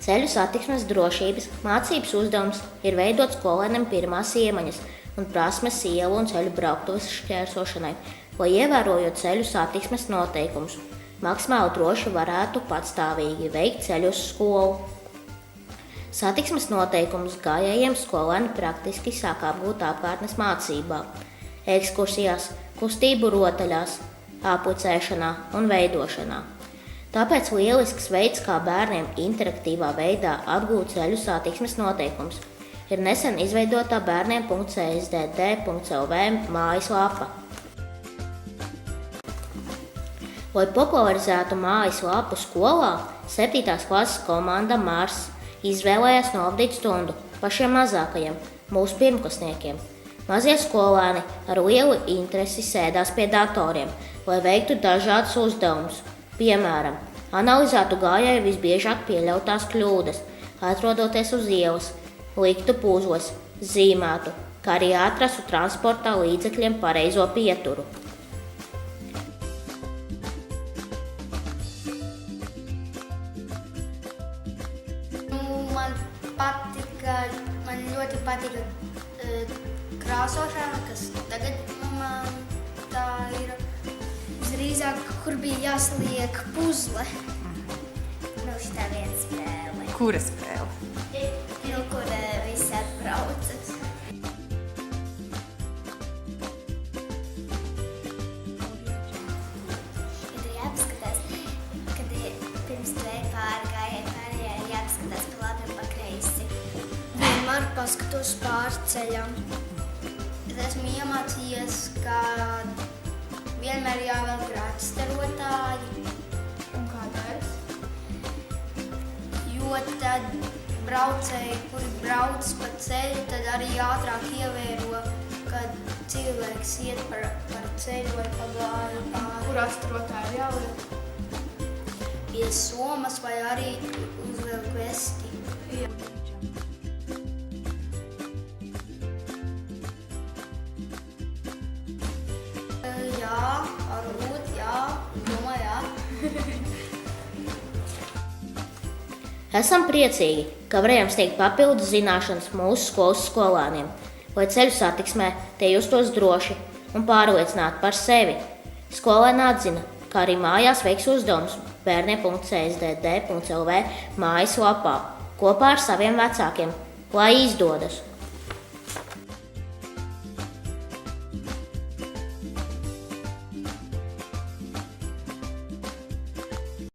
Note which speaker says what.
Speaker 1: Ceļu satiksmes drošības mācības uzdevums ir veidot skolēniem pirmās iemaņas un prasmes ielu un ceļu brauktuves šķērsošanai, lai ievērojot ceļu satiksmes noteikumus, maksimāli droši varētu patstāvīgi veikt ceļu uz skolu. Satiksmes noteikumus gājējiem skolēni praktiski sāk apgūt apkārtnes mācībā, ekskursijās, kustību rotaļās, aplicēšanā un veidošanā. Tāpēc lielisks veids, kā bērniem interaktīvā veidā apgūt ceļu satiksmes noteikumus, ir nesen izveidotā bērniem.csdd.lv mājaslapa. Lai popularizētu mājaslapu skolā, 7. klases komanda Mārs izvēlējās novadīt stundu pašiem mazākajiem, mūsu pirmklasniekiem. Mazie skolēni ar lielu interesi sēdās pie datoriem, lai veiktu dažādus uzdevumus. Piemēram, analizētu gājēju visbiežāk pieļautās kļūdas, atrodoties uz ielas, liktu puzles, zīmētu, kā arī atrastu transporta līdzekļiem pareizo pieturu.
Speaker 2: Man ļoti patika krāsošana, kas tagad tā ir. Drīzāk, kur bija jāsaliek puzle. Šitā viena spēle.
Speaker 3: Kura spēle?
Speaker 2: Kur visi atbraucas. Kad ir jāpaskatās, kad pirms veikt pārgājēji pārējā, ir jāpaskatās pa labi un pa kreisi. Vienmēr paskatos pārceļam. Es esmu iemācījies, ka vienmēr jāvelk grāmatstarotāji. Un kādēļ? Jo tad braucēji, kuri brauc pa ceļu, tad arī ātrāk ievēro, kad cilvēks iet par ceļu vai pa gāju pāri.
Speaker 4: Kur atstarotāji ir jāliek?
Speaker 2: Pie somas vai arī uzvelk vesti. Jā, varbūt, jā, domāju, jā.
Speaker 1: Esam priecīgi, ka varējām sniegt papildus zināšanas mūsu skolas skolēniem, lai ceļu satiksmē tie justos droši un pārliecināti par sevi. Skolēni atzina, ka arī mājās veiks uzdevumus bērniem.csdd.lv mājaslapā kopā ar saviem vecākiem, lai izdodas!